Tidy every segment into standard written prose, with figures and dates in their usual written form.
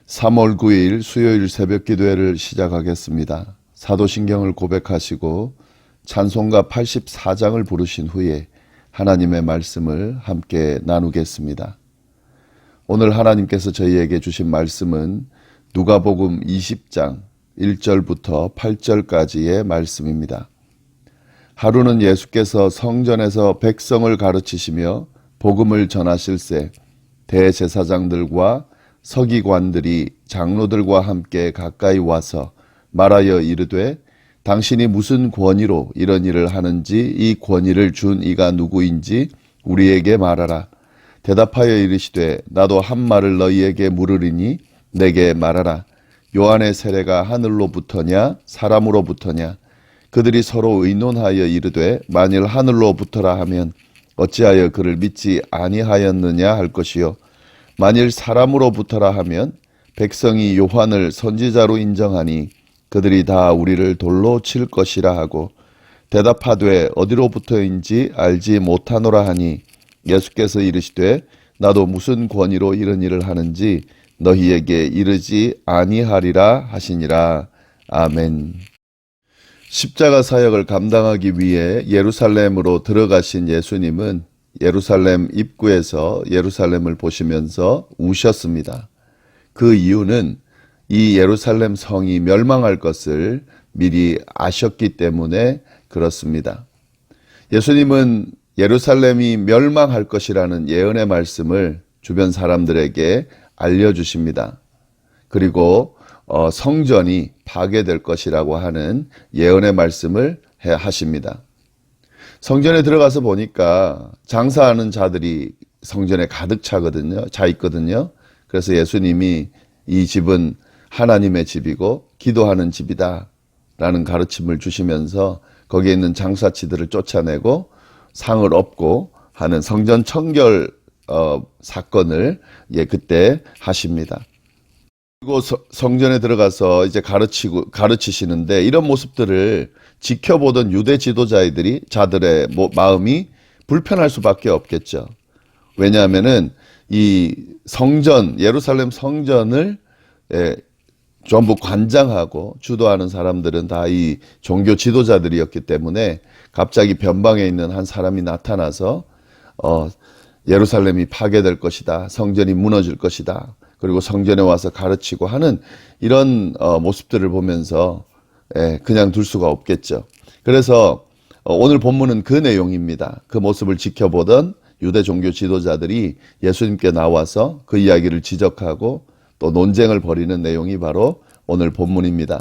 3월 9일 수요일 새벽 기도회를 시작하겠습니다. 사도신경을 고백하시고 찬송가 84장을 부르신 후에 하나님의 말씀을 함께 나누겠습니다. 오늘 하나님께서 저희에게 주신 말씀은 누가복음 20장 1절부터 8절까지의 말씀입니다. 하루는 예수께서 성전에서 백성을 가르치시며 복음을 전하실새 대제사장들과 서기관들이 장로들과 함께 가까이 와서 말하여 이르되 당신이 무슨 권위로 이런 일을 하는지 이 권위를 준 이가 누구인지 우리에게 말하라. 대답하여 이르시되 나도 한 말을 너희에게 물으리니 내게 말하라. 요한의 세례가 하늘로부터냐 사람으로부터냐. 그들이 서로 의논하여 이르되 만일 하늘로부터라 하면 어찌하여 그를 믿지 아니하였느냐 할 것이요 만일 사람으로부터라 하면 백성이 요한을 선지자로 인정하니 그들이 다 우리를 돌로 칠 것이라 하고 대답하되 어디로부터인지 알지 못하노라 하니 예수께서 이르시되 나도 무슨 권위로 이런 일을 하는지 너희에게 이르지 아니하리라 하시니라. 아멘. 십자가 사역을 감당하기 위해 예루살렘으로 들어가신 예수님은 예루살렘 입구에서 예루살렘을 보시면서 우셨습니다. 그 이유는 이 예루살렘 성이 멸망할 것을 미리 아셨기 때문에 그렇습니다. 예수님은 예루살렘이 멸망할 것이라는 예언의 말씀을 주변 사람들에게 알려주십니다. 그리고 성전이 파괴될 것이라고 하는 예언의 말씀을 하십니다. 성전에 들어가서 보니까 장사하는 자들이 성전에 가득 차 있거든요. 그래서 예수님이 이 집은 하나님의 집이고 기도하는 집이다 라는 가르침을 주시면서 거기에 있는 장사치들을 쫓아내고 상을 얻고 하는 성전 청결 사건을 그때 하십니다. 그리고 성전에 들어가서 이제 가르치시는데 이런 모습들을 지켜보던 유대 지도자들의 마음이 불편할 수밖에 없겠죠. 왜냐하면은 이 성전, 예루살렘 성전을 전부 관장하고 주도하는 사람들은 다 이 종교 지도자들이었기 때문에 갑자기 변방에 있는 한 사람이 나타나서 예루살렘이 파괴될 것이다. 성전이 무너질 것이다. 그리고 성전에 와서 가르치고 하는 이런 모습들을 보면서 그냥 둘 수가 없겠죠. 그래서 오늘 본문은 그 내용입니다. 그 모습을 지켜보던 유대 종교 지도자들이 예수님께 나와서 그 이야기를 지적하고 또 논쟁을 벌이는 내용이 바로 오늘 본문입니다.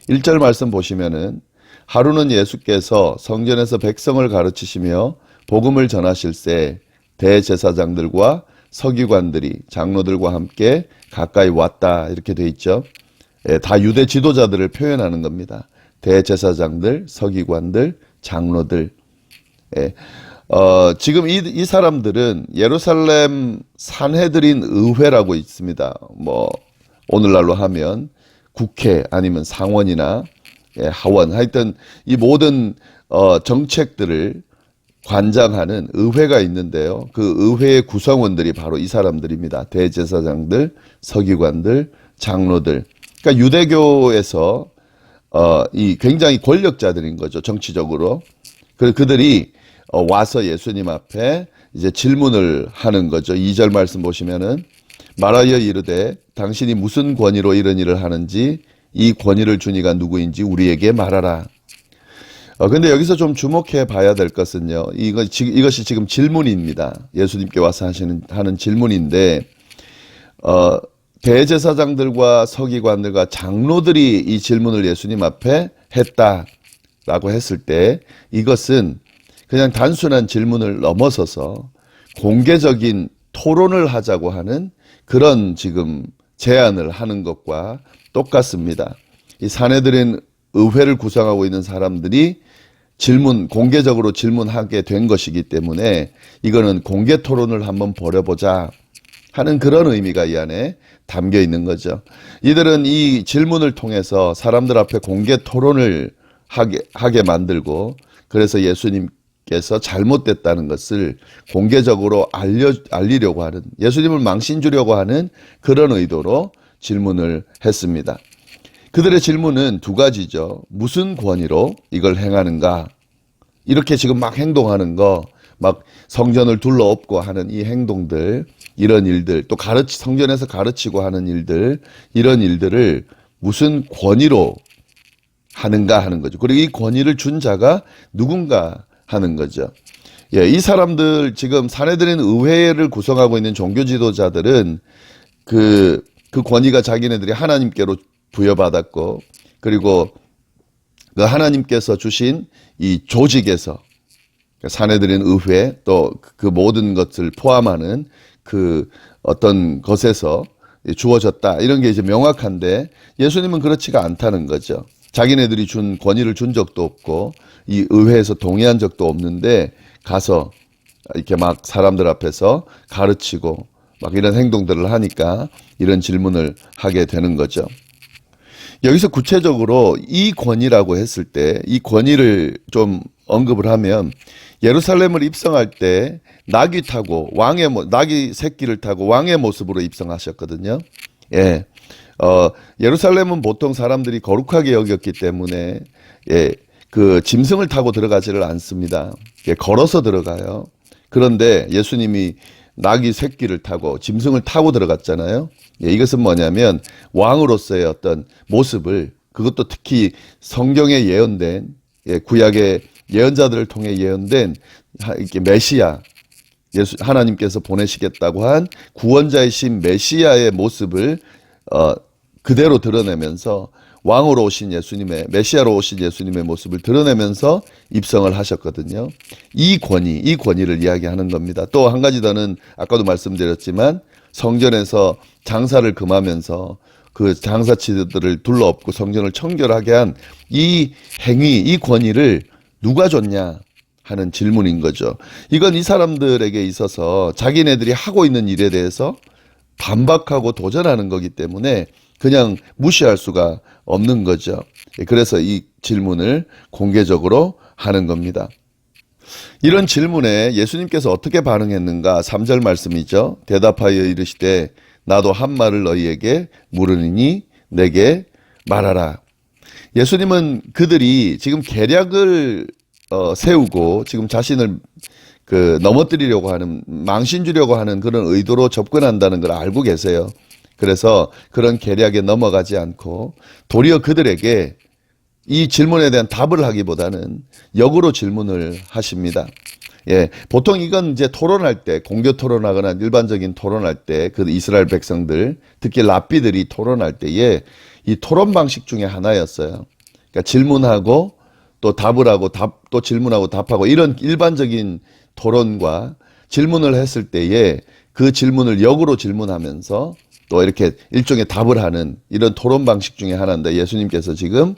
1절 말씀 보시면은 하루는 예수께서 성전에서 백성을 가르치시며 복음을 전하실새 대제사장들과 서기관들이 장로들과 함께 가까이 왔다 이렇게 돼 있죠. 다 유대 지도자들을 표현하는 겁니다. 대제사장들, 서기관들, 장로들. 지금 이 사람들은 예루살렘 산헤드린 의회라고 있습니다. 뭐 오늘날로 하면 국회 아니면 상원이나 하원 하여튼 이 모든 정책들을 관장하는 의회가 있는데요. 그 의회의 구성원들이 바로 이 사람들입니다. 대제사장들, 서기관들, 장로들. 그러니까 유대교에서 이 굉장히 권력자들인 거죠. 정치적으로. 그들이 와서 예수님 앞에 이제 질문을 하는 거죠. 2절 말씀 보시면은 말하여 이르되 당신이 무슨 권위로 이런 일을 하는지 이 권위를 준 이가 누구인지 우리에게 말하라. 근데 여기서 좀 주목해 봐야 될 것은요. 이것이 지금 질문입니다. 예수님께 와서 하는 질문인데, 대제사장들과 서기관들과 장로들이 이 질문을 예수님 앞에 했다라고 했을 때 이것은 그냥 단순한 질문을 넘어서서 공개적인 토론을 하자고 하는 그런 지금 제안을 하는 것과 똑같습니다. 이 산헤드린 의회를 구성하고 있는 사람들이 공개적으로 질문하게 된 것이기 때문에 이거는 공개 토론을 한번 벌여보자 하는 그런 의미가 이 안에 담겨 있는 거죠. 이들은 이 질문을 통해서 사람들 앞에 공개 토론을 하게 만들고 그래서 예수님께서 잘못됐다는 것을 공개적으로 알리려고 하는 예수님을 망신 주려고 하는 그런 의도로 질문을 했습니다. 그들의 질문은 두 가지죠. 무슨 권위로 이걸 행하는가? 이렇게 지금 막 행동하는 거, 막 성전을 둘러엎고 하는 이 행동들, 이런 일들, 또 성전에서 가르치고 하는 일들, 이런 일들을 무슨 권위로 하는가 하는 거죠. 그리고 이 권위를 준 자가 누군가 하는 거죠. 예, 이 사람들 지금 사내들인 의회를 구성하고 있는 종교 지도자들은 그 권위가 자기네들이 하나님께로 부여받았고, 그리고 그 하나님께서 주신 이 조직에서 사내들인 의회 또 그 모든 것을 포함하는 그 어떤 것에서 주어졌다. 이런 게 이제 명확한데 예수님은 그렇지가 않다는 거죠. 자기네들이 준 권위를 준 적도 없고 이 의회에서 동의한 적도 없는데 가서 이렇게 막 사람들 앞에서 가르치고 막 이런 행동들을 하니까 이런 질문을 하게 되는 거죠. 여기서 구체적으로 이 권위라고 했을 때 이 권위를 좀 언급을 하면 예루살렘을 입성할 때 낙이 타고 낙이 새끼를 타고 왕의 모습으로 입성하셨거든요. 예. 예루살렘은 보통 사람들이 거룩하게 여겼기 때문에 예, 그 짐승을 타고 들어가지를 않습니다. 예, 걸어서 들어가요. 그런데 예수님이 낙이 새끼를 타고 짐승을 타고 들어갔잖아요. 예, 이것은 뭐냐면 왕으로서의 어떤 모습을 그것도 특히 성경에 예언된 구약의 예언자들을 통해 예언된 이렇게 메시아 하나님께서 보내시겠다고 한 구원자이신 메시아의 모습을 그대로 드러내면서 왕으로 오신 메시아로 오신 예수님의 모습을 드러내면서 입성을 하셨거든요. 이 권위를 이야기하는 겁니다. 또 한 가지 더는 아까도 말씀드렸지만 성전에서 장사를 금하면서 그 장사치들을 둘러엎고 성전을 청결하게 한 이 행위, 이 권위를 누가 줬냐 하는 질문인 거죠. 이건 이 사람들에게 있어서 자기네들이 하고 있는 일에 대해서 반박하고 도전하는 거기 때문에 그냥 무시할 수가 없는 거죠. 그래서 이 질문을 공개적으로 하는 겁니다. 이런 질문에 예수님께서 어떻게 반응했는가? 3절 말씀이죠. 대답하여 이르시되 나도 한 말을 너희에게 물으니 내게 말하라. 예수님은 그들이 지금 계략을 세우고 지금 자신을 넘어뜨리려고 하는, 망신 주려고 하는 그런 의도로 접근한다는 걸 알고 계세요. 그래서 그런 계략에 넘어가지 않고 도리어 그들에게 이 질문에 대한 답을 하기보다는 역으로 질문을 하십니다. 예, 보통 이건 이제 토론할 때, 공개 토론하거나 일반적인 토론할 때, 그 이스라엘 백성들, 특히 랍비들이 토론할 때에 이 토론 방식 중에 하나였어요. 그러니까 질문하고 또 답을 하고 또 질문하고 답하고 이런 일반적인 토론과 질문을 했을 때에 그 질문을 역으로 질문하면서 또 이렇게 일종의 답을 하는 이런 토론 방식 중에 하나인데 예수님께서 지금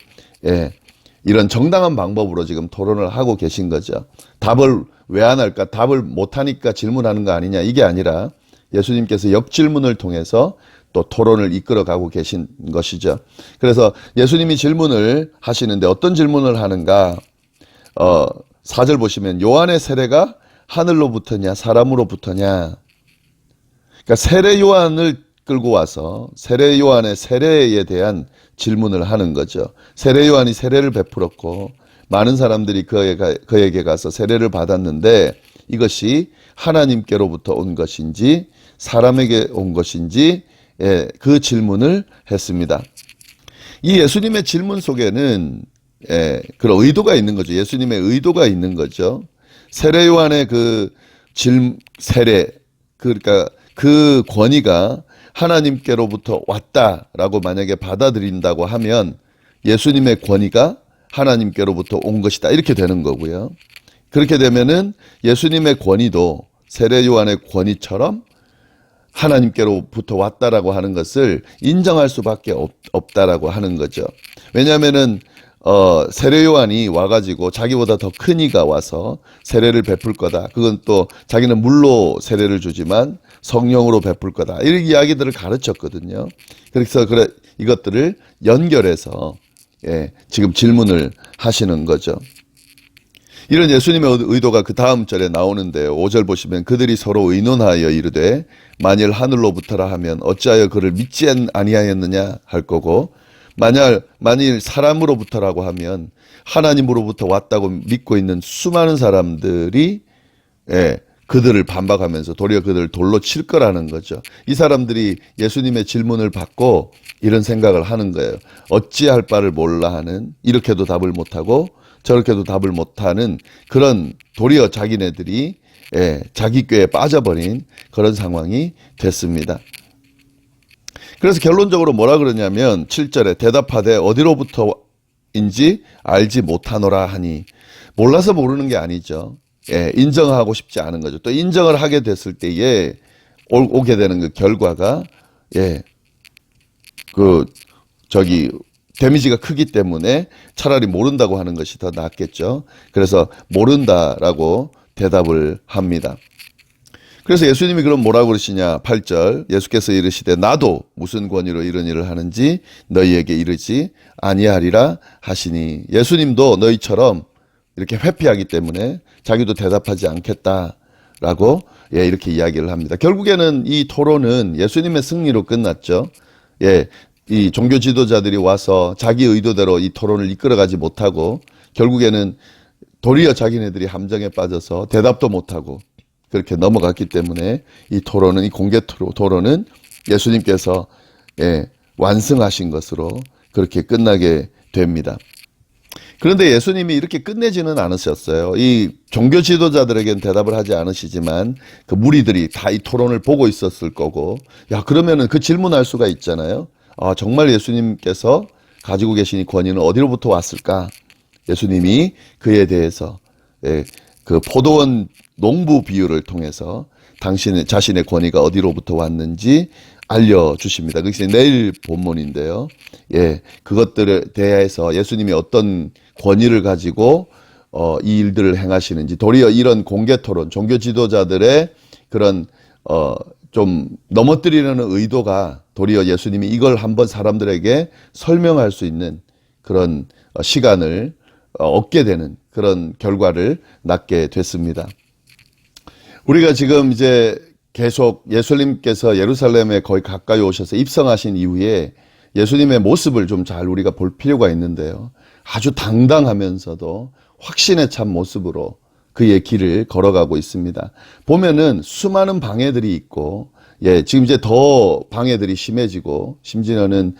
이런 정당한 방법으로 지금 토론을 하고 계신 거죠. 답을 왜 안 할까? 답을 못 하니까 질문하는 거 아니냐? 이게 아니라 예수님께서 역질문을 통해서 또 토론을 이끌어가고 계신 것이죠. 그래서 예수님이 질문을 하시는데 어떤 질문을 하는가? 4절 보시면 요한의 세례가 하늘로부터냐 사람으로부터냐? 그러니까 세례 요한을 끌고 와서 세례 요한의 세례에 대한 질문을 하는 거죠. 세례 요한이 세례를 베풀었고 많은 사람들이 그에게 가서 세례를 받았는데 이것이 하나님께로부터 온 것인지 사람에게 온 것인지 그 질문을 했습니다. 이 예수님의 질문 속에는 그런 의도가 있는 거죠. 예수님의 의도가 있는 거죠. 세례 요한의 세례 그러니까 그 권위가 하나님께로부터 왔다라고 만약에 받아들인다고 하면 예수님의 권위가 하나님께로부터 온 것이다 이렇게 되는 거고요. 그렇게 되면은 예수님의 권위도 세례 요한의 권위처럼 하나님께로부터 왔다라고 하는 것을 인정할 수밖에 없다라고 하는 거죠. 왜냐하면은 세례 요한이 와가지고 자기보다 더 큰 이가 와서 세례를 베풀 거다. 그건 또 자기는 물로 세례를 주지만 성령으로 베풀 거다. 이런 이야기들을 가르쳤거든요. 그래서 이것들을 연결해서 지금 질문을 하시는 거죠. 이런 예수님의 의도가 그 다음 절에 나오는데요. 5절 보시면 그들이 서로 의논하여 이르되 만일 하늘로부터라 하면 어찌하여 그를 믿지 아니하였느냐 할 거고 만일 사람으로부터라고 하면 하나님으로부터 왔다고 믿고 있는 수많은 사람들이 그들을 반박하면서 도리어 그들을 돌로 칠 거라는 거죠. 이 사람들이 예수님의 질문을 받고 이런 생각을 하는 거예요. 어찌할 바를 몰라 하는, 이렇게도 답을 못하고 저렇게도 답을 못하는 그런 도리어 자기네들이 자기 꾀에 빠져버린 그런 상황이 됐습니다. 그래서 결론적으로 뭐라 그러냐면 7절에 대답하되 어디로부터인지 알지 못하노라 하니, 몰라서 모르는 게 아니죠. 인정하고 싶지 않은 거죠. 또 인정을 하게 됐을 때에 오게 되는 그 결과가 데미지가 크기 때문에 차라리 모른다고 하는 것이 더 낫겠죠. 그래서 모른다라고 대답을 합니다. 그래서 예수님이 그럼 뭐라고 그러시냐. 8절 예수께서 이르시되 나도 무슨 권위로 이런 일을 하는지 너희에게 이르지 아니하리라 하시니, 예수님도 너희처럼 이렇게 회피하기 때문에 자기도 대답하지 않겠다라고 이렇게 이야기를 합니다. 결국에는 이 토론은 예수님의 승리로 끝났죠. 이 종교 지도자들이 와서 자기 의도대로 이 토론을 이끌어가지 못하고 결국에는 도리어 자기네들이 함정에 빠져서 대답도 못하고 그렇게 넘어갔기 때문에 이 토론은, 이 공개 토론은 예수님께서 완승하신 것으로 그렇게 끝나게 됩니다. 그런데 예수님이 이렇게 끝내지는 않으셨어요. 이 종교 지도자들에게는 대답을 하지 않으시지만 그 무리들이 다 이 토론을 보고 있었을 거고, 야, 그러면은 그 질문할 수가 있잖아요. 정말 예수님께서 가지고 계신 이 권위는 어디로부터 왔을까? 예수님이 그에 대해서 그 포도원 농부 비유를 통해서 자신의 권위가 어디로부터 왔는지 알려주십니다. 그것이 내일 본문인데요. 그것들에 대해서 예수님이 어떤 권위를 가지고 이 일들을 행하시는지, 도리어 이런 공개 토론, 종교 지도자들의 그런 좀 넘어뜨리려는 의도가 도리어 예수님이 이걸 한번 사람들에게 설명할 수 있는 그런 시간을 얻게 되는 그런 결과를 낳게 됐습니다. 우리가 지금 이제 계속 예수님께서 예루살렘에 거의 가까이 오셔서 입성하신 이후에 예수님의 모습을 좀 잘 우리가 볼 필요가 있는데요. 아주 당당하면서도 확신에 찬 모습으로 그의 길을 걸어가고 있습니다. 보면은 수많은 방해들이 있고, 지금 이제 더 방해들이 심해지고, 심지어는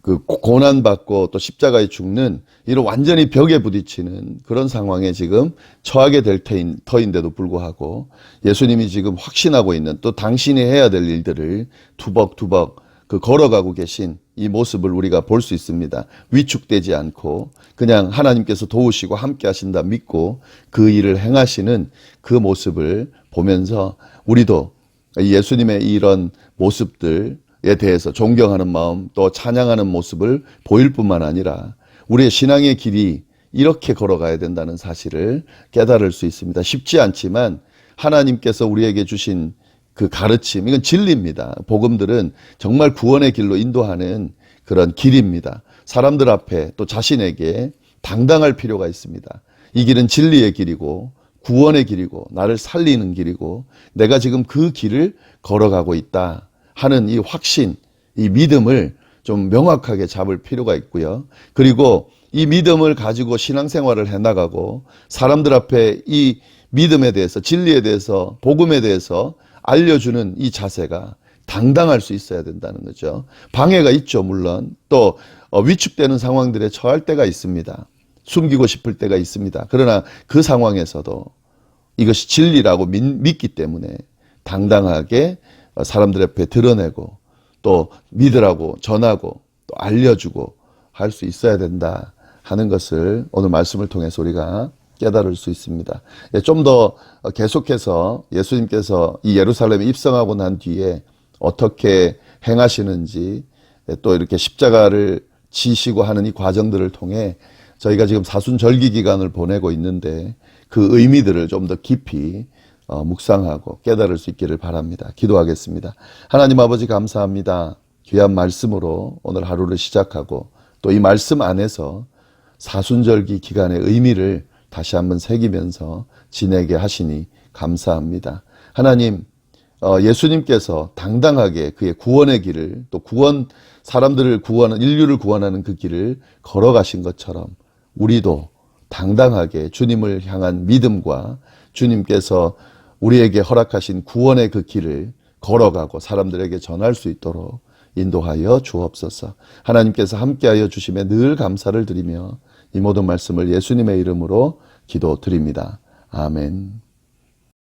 그 고난받고 또 십자가에 죽는 이런 완전히 벽에 부딪히는 그런 상황에 지금 처하게 될 터인데도 불구하고 예수님이 지금 확신하고 있는, 또 당신이 해야 될 일들을 투벅투벅 걸어가고 계신 이 모습을 우리가 볼 수 있습니다. 위축되지 않고 그냥 하나님께서 도우시고 함께 하신다 믿고 그 일을 행하시는 그 모습을 보면서 우리도 예수님의 이런 모습들에 대해서 존경하는 마음, 또 찬양하는 모습을 보일 뿐만 아니라 우리의 신앙의 길이 이렇게 걸어가야 된다는 사실을 깨달을 수 있습니다. 쉽지 않지만 하나님께서 우리에게 주신 그 가르침, 이건 진리입니다. 복음들은 정말 구원의 길로 인도하는 그런 길입니다. 사람들 앞에 또 자신에게 당당할 필요가 있습니다. 이 길은 진리의 길이고 구원의 길이고 나를 살리는 길이고 내가 지금 그 길을 걸어가고 있다 하는 이 확신, 이 믿음을 좀 명확하게 잡을 필요가 있고요. 그리고 이 믿음을 가지고 신앙생활을 해나가고 사람들 앞에 이 믿음에 대해서, 진리에 대해서, 복음에 대해서 알려주는 이 자세가 당당할 수 있어야 된다는 거죠. 방해가 있죠, 물론. 또 위축되는 상황들에 처할 때가 있습니다. 숨기고 싶을 때가 있습니다. 그러나 그 상황에서도 이것이 진리라고 믿기 때문에 당당하게 사람들 앞에 드러내고 또 믿으라고 전하고 또 알려주고 할 수 있어야 된다 하는 것을 오늘 말씀을 통해서 우리가 깨달을 수 있습니다. 좀 더 계속해서 예수님께서 이 예루살렘에 입성하고 난 뒤에 어떻게 행하시는지, 또 이렇게 십자가를 지시고 하는 이 과정들을 통해 저희가 지금 사순절기 기간을 보내고 있는데 그 의미들을 좀 더 깊이 묵상하고 깨달을 수 있기를 바랍니다. 기도하겠습니다. 하나님 아버지 감사합니다. 귀한 말씀으로 오늘 하루를 시작하고 또 이 말씀 안에서 사순절기 기간의 의미를 다시 한번 새기면서 지내게 하시니 감사합니다. 하나님, 예수님께서 당당하게 그의 구원의 길을, 또 사람들을 구원하는, 인류를 구원하는 그 길을 걸어가신 것처럼 우리도 당당하게 주님을 향한 믿음과 주님께서 우리에게 허락하신 구원의 그 길을 걸어가고 사람들에게 전할 수 있도록 인도하여 주옵소서. 하나님께서 함께하여 주심에 늘 감사를 드리며 이 모든 말씀을 예수님의 이름으로 기도드립니다. 아멘.